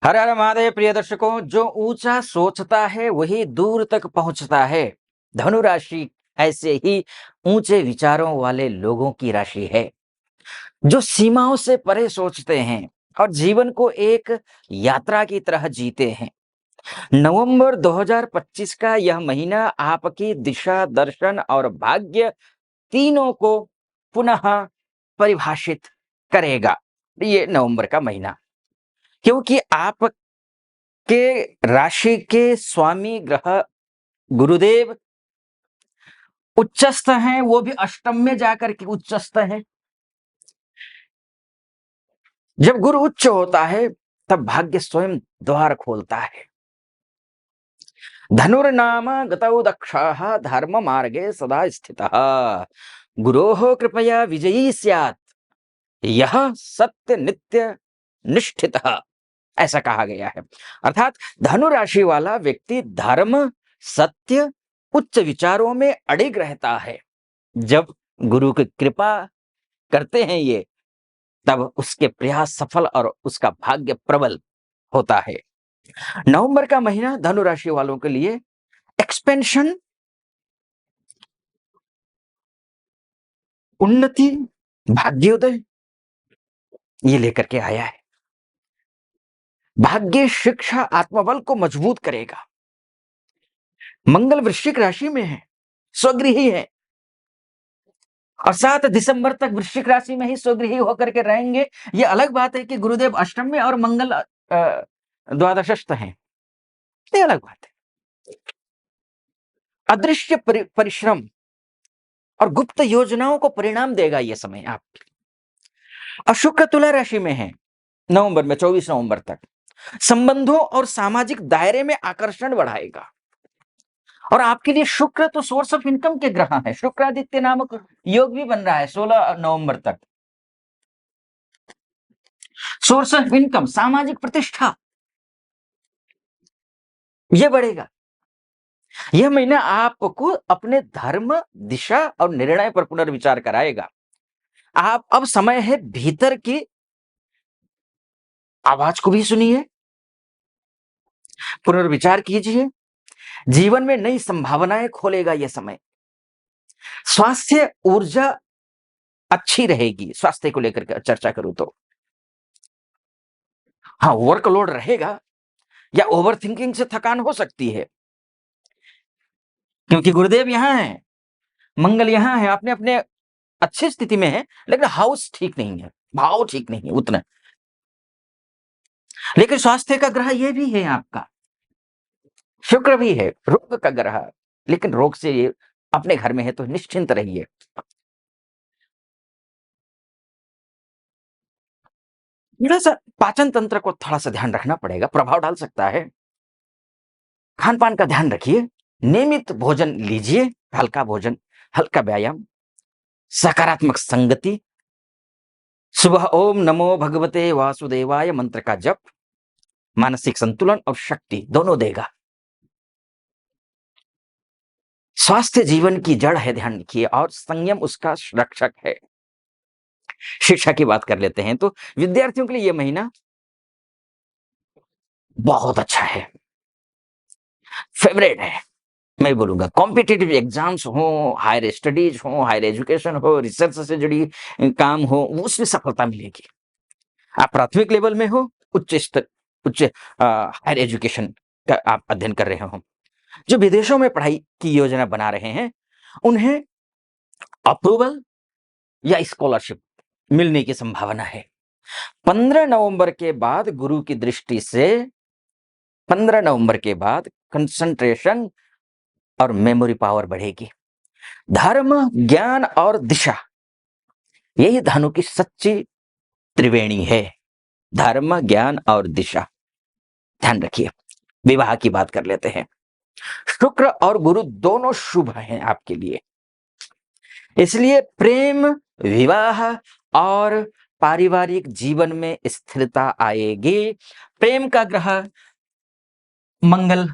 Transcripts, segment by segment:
हर हर महादेव प्रिय दर्शकों, जो ऊंचा सोचता है वही दूर तक पहुंचता है। धनु राशि ऐसे ही ऊंचे विचारों वाले लोगों की राशि है, जो सीमाओं से परे सोचते हैं और जीवन को एक यात्रा की तरह जीते हैं। नवंबर 2025 का यह महीना आपकी दिशा, दर्शन और भाग्य तीनों को पुनः परिभाषित करेगा। ये नवंबर का महीना, क्योंकि आप के राशि के स्वामी ग्रह गुरुदेव उच्चस्थ हैं, वो भी अष्टम में जाकर के उच्चस्थ हैं। जब गुरु उच्च होता है तब भाग्य स्वयं द्वार खोलता है। धनुर्नाम गतौ दक्षः धर्म मार्गे सदा स्थितः गुरोः कृपया विजयी स्यात् यह सत्य नित्य निष्ठितः, ऐसा कहा गया है। अर्थात धनु राशि वाला व्यक्ति धर्म, सत्य, उच्च विचारों में अडिग रहता है। जब गुरु की कृपा करते हैं ये, तब उसके प्रयास सफल और उसका भाग्य प्रबल होता है। नवंबर का महीना धनु राशि वालों के लिए एक्सपेंशन, उन्नति, भाग्योदय ये लेकर के आया है। भाग्य, शिक्षा, आत्मबल को मजबूत करेगा। मंगल वृश्चिक राशि में है, स्वगृही है और 7 दिसंबर तक वृश्चिक राशि में ही स्वगृही होकर के रहेंगे। ये अलग बात है कि गुरुदेव अष्टम में और मंगल द्वादशस्थ हैं, ये अलग बात है। अदृश्य परिश्रम और गुप्त योजनाओं को परिणाम देगा ये समय आप। और शुक्र तुला राशि में है नवंबर में, 24 नवंबर तक संबंधों और सामाजिक दायरे में आकर्षण बढ़ाएगा। और आपके लिए शुक्र तो सोर्स ऑफ इनकम के ग्रह है। शुक्रादित्य नामक योग भी बन रहा है 16 नवंबर तक। सोर्स ऑफ इनकम, सामाजिक प्रतिष्ठा, यह बढ़ेगा। यह महीना आपको अपने धर्म, दिशा और निर्णय पर पुनर्विचार कराएगा। आप अब समय है भीतर की आवाज को भी सुनिए, पुनर्विचार कीजिए। जीवन में नई संभावनाएं खोलेगा यह समय। स्वास्थ्य, ऊर्जा अच्छी रहेगी। स्वास्थ्य को लेकर के चर्चा करूं तो हाँ, वर्कलोड रहेगा या ओवर थिंकिंग से थकान हो सकती है, क्योंकि गुरुदेव यहां है, मंगल यहां है, अपने अपने अच्छी स्थिति में है, लेकिन हाउस ठीक नहीं है, भाव ठीक नहीं है उतना। लेकिन स्वास्थ्य का ग्रह ये भी है आपका, शुक्र भी है, रोग का ग्रह, लेकिन रोग से ये अपने घर में है तो निश्चिंत रहिए। थोड़ा सा पाचन तंत्र को थोड़ा सा ध्यान रखना पड़ेगा, प्रभाव डाल सकता है। खान पान का ध्यान रखिए, नियमित भोजन लीजिए, हल्का भोजन, हल्का व्यायाम, सकारात्मक संगति। सुबह ओम नमो भगवते वासुदेवाय मंत्र का जप मानसिक संतुलन और शक्ति दोनों देगा। स्वास्थ्य जीवन की जड़ है, ध्यान रखिए, और संयम उसका रक्षक है। शिक्षा की बात कर लेते हैं तो विद्यार्थियों के लिए यह महीना बहुत अच्छा है, फेवरेट है। मैं बोलूंगा कॉम्पिटिटिव एग्जाम्स हो, हायर स्टडीज हो, हायर एजुकेशन हो, रिसर्च से जुड़ी काम हो, उसमें सफलता मिलेगी। आप प्राथमिक लेवल में हो, उच्च स्तर, उच्च हायर एजुकेशन का आप अध्ययन कर रहे हो, जो विदेशों में पढ़ाई की योजना बना रहे हैं, उन्हें अप्रूवल या स्कॉलरशिप मिलने की संभावना है। 15 नवंबर के बाद गुरु की दृष्टि से 15 नवंबर के बाद कंसंट्रेशन और मेमोरी पावर बढ़ेगी। धर्म, ज्ञान और दिशा, यही धनु की सच्ची त्रिवेणी है। धर्म, ज्ञान और दिशा, ध्यान रखिए। विवाह की बात कर लेते हैं। शुक्र और गुरु दोनों शुभ हैं आपके लिए, इसलिए प्रेम, विवाह और पारिवारिक जीवन में स्थिरता आएगी। प्रेम का ग्रह मंगल,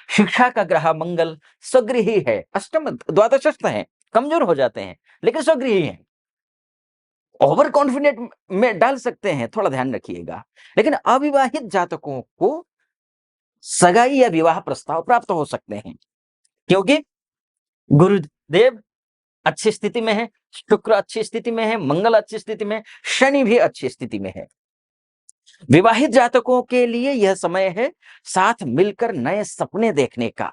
शिक्षा का ग्रह मंगल स्वगृही है, अष्टम द्वादशस्थ है, कमजोर हो जाते हैं लेकिन स्वगृही है। ओवर कॉन्फिडेंट में डाल सकते हैं, थोड़ा ध्यान रखिएगा। लेकिन अविवाहित जातकों को सगाई या विवाह प्रस्ताव प्राप्त हो सकते हैं, क्योंकि गुरुदेव अच्छी स्थिति में है, शुक्र अच्छी स्थिति में है, मंगल अच्छी स्थिति में, शनि भी अच्छी स्थिति में है। विवाहित जातकों के लिए यह समय है साथ मिलकर नए सपने देखने का।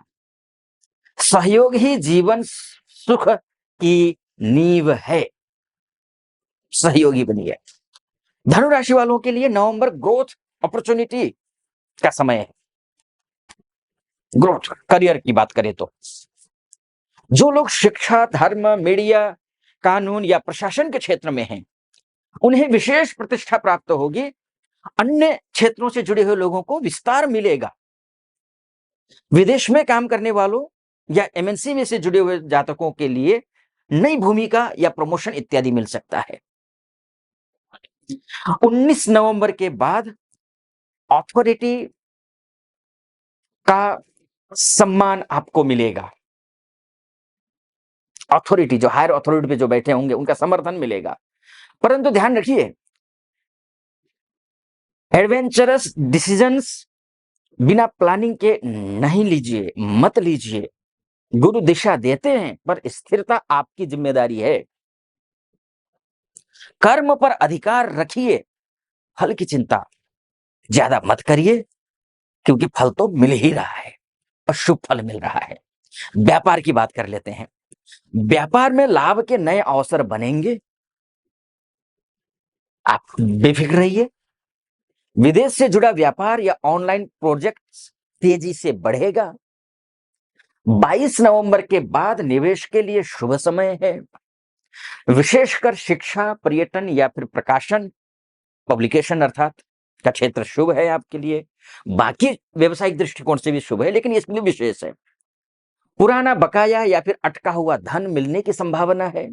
सहयोग ही जीवन सुख की नींव है। सहयोगी बनिए। धनु राशि वालों के लिए नवंबर ग्रोथ अपॉर्चुनिटी का समय है। ग्रोथ करियर की बात करें तो जो लोग शिक्षा, धर्म, मीडिया, कानून या प्रशासन के क्षेत्र में हैं, उन्हें विशेष प्रतिष्ठा प्राप्त होगी। अन्य क्षेत्रों से जुड़े हुए लोगों को विस्तार मिलेगा। विदेश में काम करने वालों या एमएनसी में से जुड़े हुए जातकों के लिए नई भूमिका या प्रमोशन इत्यादि मिल सकता है। 19 नवंबर के बाद अथॉरिटी का सम्मान आपको मिलेगा। अथॉरिटी, जो हायर अथॉरिटी पे जो बैठे होंगे, उनका समर्थन मिलेगा। परंतु ध्यान रखिए, एडवेंचरस डिसीजंस बिना प्लानिंग के नहीं लीजिए, मत लीजिए। गुरु दिशा देते हैं, पर स्थिरता आपकी जिम्मेदारी है। कर्म पर अधिकार रखिए, फल की चिंता ज्यादा मत करिए, क्योंकि फल तो मिल ही रहा है और शुभ फल मिल रहा है। व्यापार की बात कर लेते हैं। व्यापार में लाभ के नए अवसर बनेंगे, आप बेफिक्र रहिए। विदेश से जुड़ा व्यापार या ऑनलाइन प्रोजेक्ट तेजी से बढ़ेगा। 22 नवंबर के बाद निवेश के लिए शुभ समय है। विशेषकर शिक्षा, पर्यटन या फिर प्रकाशन, पब्लिकेशन अर्थात का क्षेत्र शुभ है आपके लिए। बाकी व्यवसायिक दृष्टिकोण से भी शुभ है, लेकिन इसके लिए विशेष है। पुराना बकाया या फिर अटका हुआ धन मिलने की संभावना है,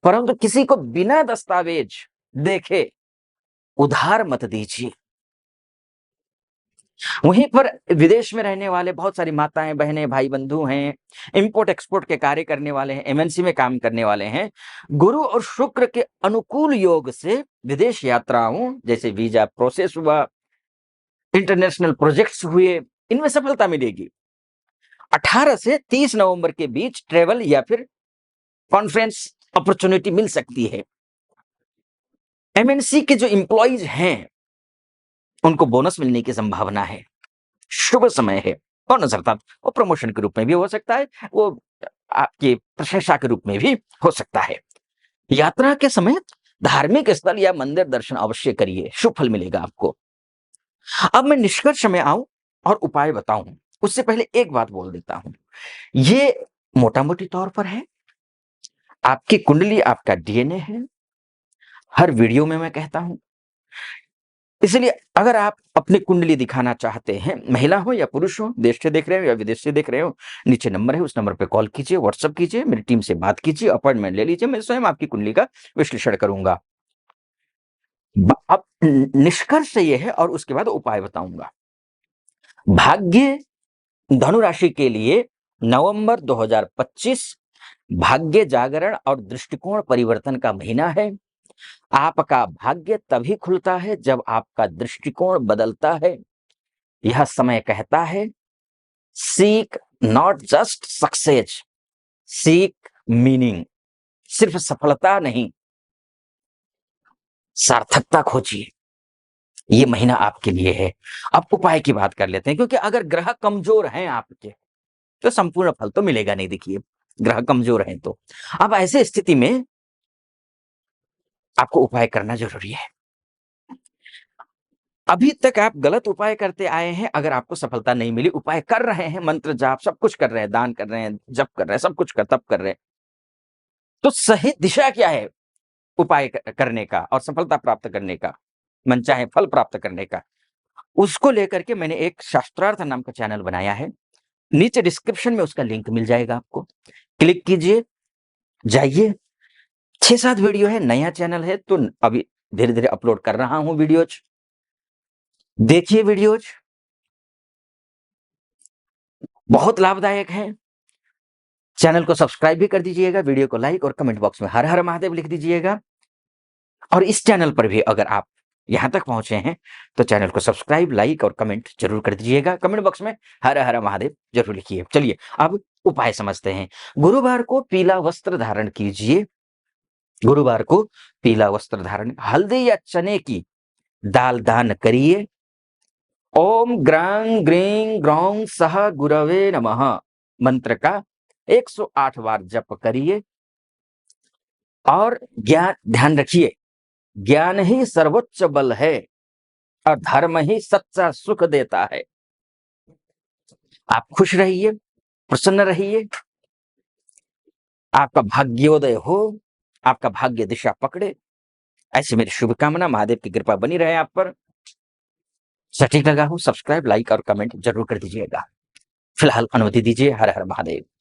परंतु किसी को बिना दस्तावेज देखे उधार मत दीजिए। वहीं पर विदेश में रहने वाले बहुत सारी माताएं, बहनें, भाई बंधु हैं, इंपोर्ट एक्सपोर्ट के कार्य करने वाले हैं, एमएनसी में काम करने वाले हैं, गुरु और शुक्र के अनुकूल योग से विदेश यात्राओं जैसे वीजा प्रोसेस हुआ, इंटरनेशनल प्रोजेक्ट्स हुए, इनमें सफलता मिलेगी। 18 से 30 नवंबर के बीच ट्रेवल या फिर कॉन्फ्रेंस अपॉर्चुनिटी मिल सकती है। एमएनसी के जो इंप्लॉइज हैं, उनको बोनस मिलने की संभावना है। शुभ समय है। बोनस अर्थात वो प्रमोशन के रूप में भी हो सकता है, वो आपकी प्रशंसा के रूप में भी हो सकता है। यात्रा के समय धार्मिक स्थल या मंदिर दर्शन अवश्य करिए, शुभ फल मिलेगा आपको। अब मैं निष्कर्ष में आऊं और उपाय बताऊं, उससे पहले एक बात बोल देता हूं। ये मोटा मोटी तौर पर है, आपकी कुंडली आपका डीएनए है। हर वीडियो में मैं कहता हूं, इसलिए अगर आप अपनी कुंडली दिखाना चाहते हैं, महिला हो या पुरुष हो, देश से देख रहे हो या विदेश से देख रहे हो, नीचे नंबर है, उस नंबर पे कॉल कीजिए, व्हाट्सएप कीजिए, मेरी टीम से बात कीजिए, अपॉइंटमेंट ले लीजिए, मैं स्वयं आपकी कुंडली का विश्लेषण करूंगा। अब निष्कर्ष ये है और उसके बाद उपाय बताऊंगा। भाग्य धनु राशि के लिए नवंबर 2025 भाग्य जागरण और दृष्टिकोण परिवर्तन का महीना है। आपका भाग्य तभी खुलता है जब आपका दृष्टिकोण बदलता है। यह समय कहता है, seek not just success, seek meaning. सिर्फ सफलता नहीं, सार्थकता खोजिए। ये महीना आपके लिए है। अब उपाय की बात कर लेते हैं, क्योंकि अगर ग्रह कमजोर हैं आपके, तो संपूर्ण फल तो मिलेगा नहीं। देखिए, ग्रह कमजोर हैं तो अब ऐसे स्थिति में आपको उपाय करना जरूरी है। अभी तक आप गलत उपाय करते आए हैं, अगर आपको सफलता नहीं मिली, उपाय कर रहे हैं, मंत्र जाप सब कुछ कर रहे हैं, दान कर रहे हैं, जप कर रहे हैं, सब कुछ कर तप कर रहे हैं, तो सही दिशा क्या है उपाय करने का और सफलता प्राप्त करने का, मनचाहे फल प्राप्त करने का? उसको लेकर के मैंने एक शास्त्रार्थ नाम का चैनल बनाया है। नीचे डिस्क्रिप्शन में उसका लिंक मिल जाएगा आपको, क्लिक कीजिए, जाइए। 6-7 वीडियो है, नया चैनल है तो अभी धीरे धीरे अपलोड कर रहा हूं वीडियोज, देखिए वीडियोज, बहुत लाभदायक है। चैनल को सब्सक्राइब भी कर दीजिएगा, वीडियो को लाइक और कमेंट बॉक्स में हर हर महादेव लिख दीजिएगा। और इस चैनल पर भी अगर आप यहाँ तक पहुंचे हैं तो चैनल को सब्सक्राइब, लाइक और कमेंट जरूर कर दीजिएगा। कमेंट बॉक्स में हर हर महादेव जरूर लिखिए। चलिए अब उपाय समझते हैं। गुरुवार को पीला वस्त्र धारण कीजिए। गुरुवार को पीला वस्त्र धारण, हल्दी या चने की दाल दान करिए। ओम ग्रां ग्रीं ग्रौं सह गुरवे नमः मंत्र का 108 बार जप करिए। और ज्ञान, ध्यान रखिए, ज्ञान ही सर्वोच्च बल है और धर्म ही सच्चा सुख देता है। आप खुश रहिए, प्रसन्न रहिए, आपका भाग्योदय हो, आपका भाग्य दिशा पकड़े, ऐसी मेरी शुभकामना। महादेव की कृपा बनी रहे आप पर। सटीक लगा हो, सब्सक्राइब, लाइक और कमेंट जरूर कर दीजिएगा। फिलहाल अनुमति दीजिए। हर हर महादेव।